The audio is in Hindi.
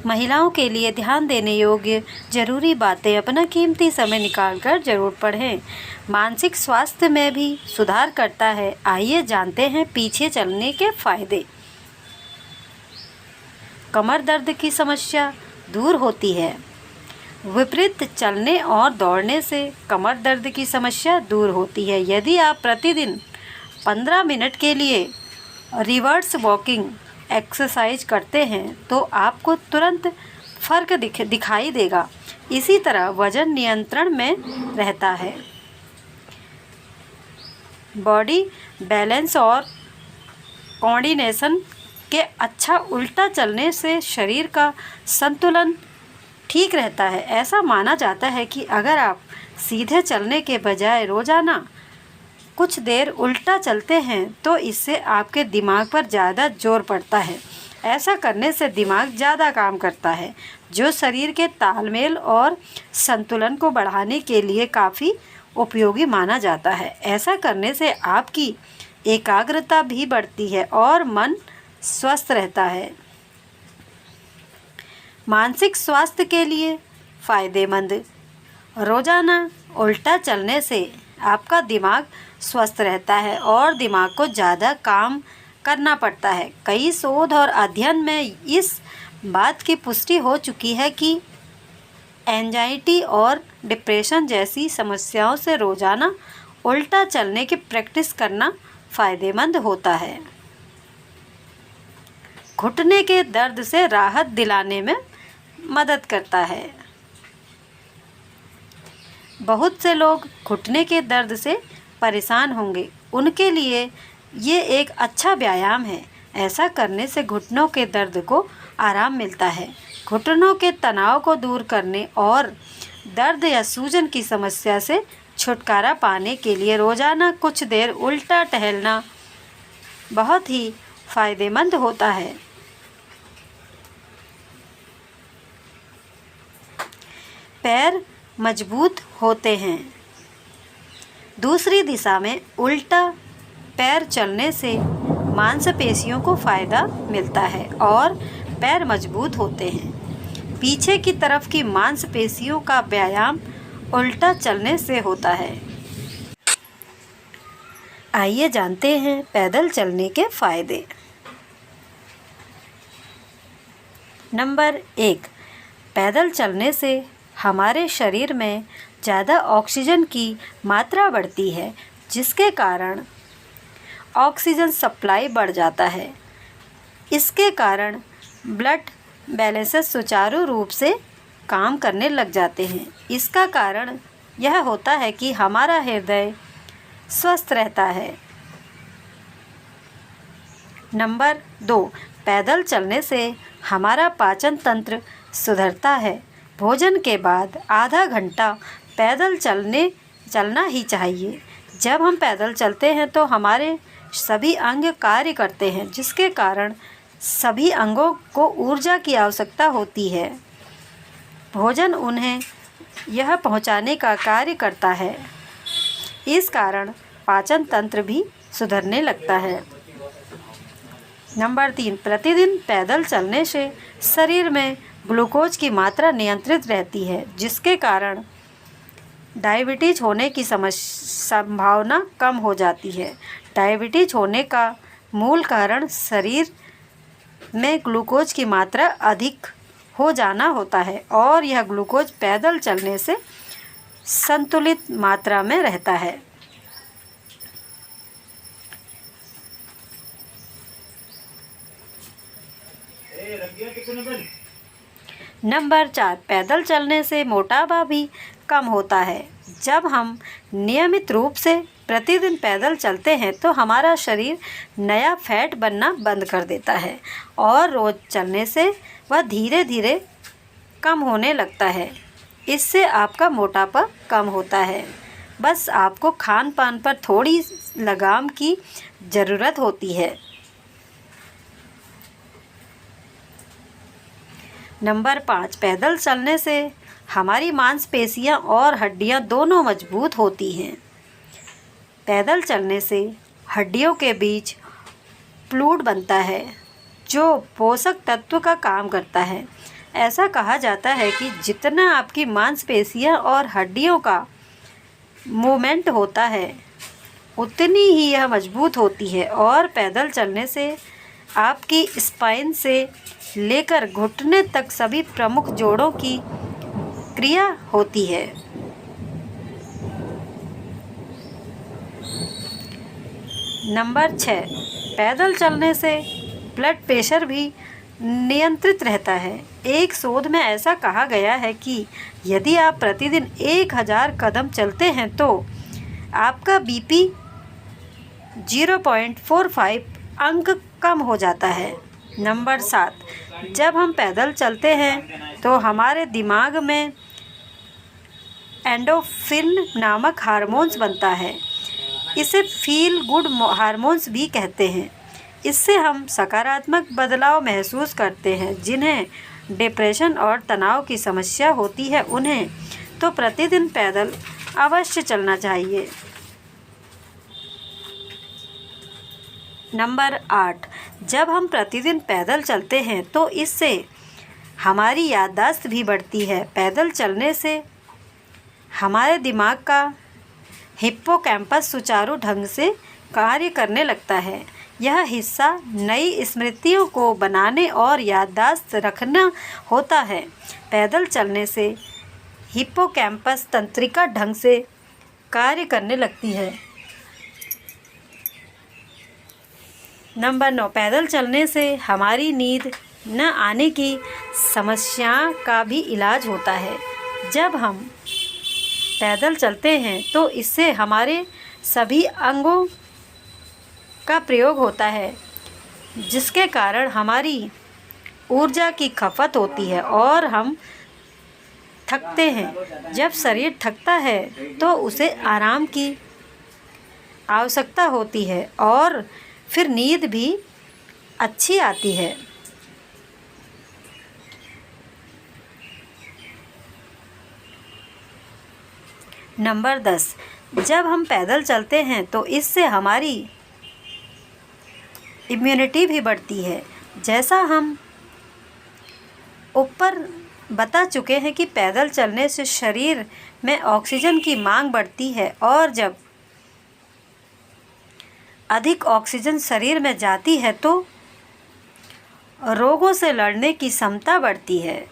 महिलाओं के लिए ध्यान देने योग्य ज़रूरी बातें अपना कीमती समय निकालकर जरूर पढ़ें। मानसिक स्वास्थ्य में भी सुधार करता है। आइए जानते हैं पीछे चलने के फायदे। कमर दर्द की समस्या दूर होती है। विपरीत चलने और दौड़ने से कमर दर्द की समस्या दूर होती है। यदि आप प्रतिदिन 15 मिनट के लिए रिवर्स वॉकिंग एक्सरसाइज करते हैं तो आपको तुरंत फर्क दिखाई देगा। इसी तरह वजन नियंत्रण में रहता है। बॉडी बैलेंस और कोऑर्डिनेशन के अच्छा उल्टा चलने से शरीर का संतुलन ठीक रहता है। ऐसा माना जाता है कि अगर आप सीधे चलने के बजाय रोज़ाना कुछ देर उल्टा चलते हैं तो इससे आपके दिमाग पर ज़्यादा जोर पड़ता है। ऐसा करने से दिमाग ज़्यादा काम करता है, जो शरीर के तालमेल और संतुलन को बढ़ाने के लिए काफ़ी उपयोगी माना जाता है। ऐसा करने से आपकी एकाग्रता भी बढ़ती है और मन स्वस्थ रहता है। मानसिक स्वास्थ्य के लिए फ़ायदेमंद। रोज़ाना उल्टा चलने से आपका दिमाग स्वस्थ रहता है और दिमाग को ज़्यादा काम करना पड़ता है। कई शोध और अध्ययन में इस बात की पुष्टि हो चुकी है कि एंजाइटी और डिप्रेशन जैसी समस्याओं से रोज़ाना उल्टा चलने की प्रैक्टिस करना फ़ायदेमंद होता है। घुटने के दर्द से राहत दिलाने में मदद करता है। बहुत से लोग घुटने के दर्द से परेशान होंगे, उनके लिए ये एक अच्छा व्यायाम है। ऐसा करने से घुटनों के दर्द को आराम मिलता है। घुटनों के तनाव को दूर करने और दर्द या सूजन की समस्या से छुटकारा पाने के लिए रोज़ाना कुछ देर उल्टा टहलना बहुत ही फ़ायदेमंद होता है। पैर मजबूत होते हैं। दूसरी दिशा में उल्टा पैर चलने से मांसपेशियों को फ़ायदा मिलता है और पैर मजबूत होते हैं। पीछे की तरफ की मांसपेशियों का व्यायाम उल्टा चलने से होता है। आइए जानते हैं पैदल चलने के फ़ायदे। नंबर 1, पैदल चलने से हमारे शरीर में ज़्यादा ऑक्सीजन की मात्रा बढ़ती है, जिसके कारण ऑक्सीजन सप्लाई बढ़ जाता है। इसके कारण ब्लड बैलेंसेस सुचारू रूप से काम करने लग जाते हैं। इसका कारण यह होता है कि हमारा हृदय स्वस्थ रहता है। नंबर 2, पैदल चलने से हमारा पाचन तंत्र सुधरता है। भोजन के बाद आधा घंटा पैदल चलना ही चाहिए। जब हम पैदल चलते हैं तो हमारे सभी अंग कार्य करते हैं, जिसके कारण सभी अंगों को ऊर्जा की आवश्यकता होती है। भोजन उन्हें यह पहुंचाने का कार्य करता है। इस कारण पाचन तंत्र भी सुधरने लगता है। नंबर 3, प्रतिदिन पैदल चलने से शरीर में ग्लूकोज की मात्रा नियंत्रित रहती है, जिसके कारण डायबिटीज़ होने की संभावना कम हो जाती है। डायबिटीज़ होने का मूल कारण शरीर में ग्लूकोज की मात्रा अधिक हो जाना होता है और यह ग्लूकोज पैदल चलने से संतुलित मात्रा में रहता है। नंबर 4, पैदल चलने से मोटापा भी कम होता है। जब हम नियमित रूप से प्रतिदिन पैदल चलते हैं तो हमारा शरीर नया फैट बनना बंद कर देता है और रोज़ चलने से वह धीरे धीरे कम होने लगता है। इससे आपका मोटापा कम होता है। बस आपको खान पान पर थोड़ी लगाम की ज़रूरत होती है। नंबर 5, पैदल चलने से हमारी मांसपेशियां और हड्डियां दोनों मजबूत होती हैं। पैदल चलने से हड्डियों के बीच फ्लूइड बनता है, जो पोषक तत्व का काम करता है। ऐसा कहा जाता है कि जितना आपकी मांसपेशियां और हड्डियों का मूवमेंट होता है उतनी ही यह मजबूत होती है और पैदल चलने से आपकी स्पाइन से लेकर घुटने तक सभी प्रमुख जोड़ों की क्रिया होती है। नंबर 6, पैदल चलने से ब्लड प्रेशर भी नियंत्रित रहता है। एक शोध में ऐसा कहा गया है कि यदि आप प्रतिदिन 1000 कदम चलते हैं तो आपका बीपी 0.45 अंक कम हो जाता है। नंबर 7, जब हम पैदल चलते हैं तो हमारे दिमाग में एंडोर्फिन नामक हार्मोन्स बनता है। इसे फील गुड हार्मोन्स भी कहते हैं। इससे हम सकारात्मक बदलाव महसूस करते हैं। जिन्हें डिप्रेशन और तनाव की समस्या होती है उन्हें तो प्रतिदिन पैदल अवश्य चलना चाहिए। नंबर 8, जब हम प्रतिदिन पैदल चलते हैं तो इससे हमारी याददाश्त भी बढ़ती है। पैदल चलने से हमारे दिमाग का हिप्पोकैम्पस सुचारू ढंग से कार्य करने लगता है। यह हिस्सा नई स्मृतियों को बनाने और याददाश्त रखना होता है। पैदल चलने से हिप्पोकैम्पस तंत्रिका ढंग से कार्य करने लगती है। नंबर 9, पैदल चलने से हमारी नींद न आने की समस्या का भी इलाज होता है। जब हम पैदल चलते हैं तो इससे हमारे सभी अंगों का प्रयोग होता है जिसके कारण हमारी ऊर्जा की खपत होती है और हम थकते हैं। जब शरीर थकता है तो उसे आराम की आवश्यकता होती है और फिर नींद भी अच्छी आती है। नंबर 10, जब हम पैदल चलते हैं तो इससे हमारी इम्यूनिटी भी बढ़ती है। जैसा हम ऊपर बता चुके हैं कि पैदल चलने से शरीर में ऑक्सीजन की मांग बढ़ती है और जब अधिक ऑक्सीजन शरीर में जाती है तो रोगों से लड़ने की क्षमता बढ़ती है।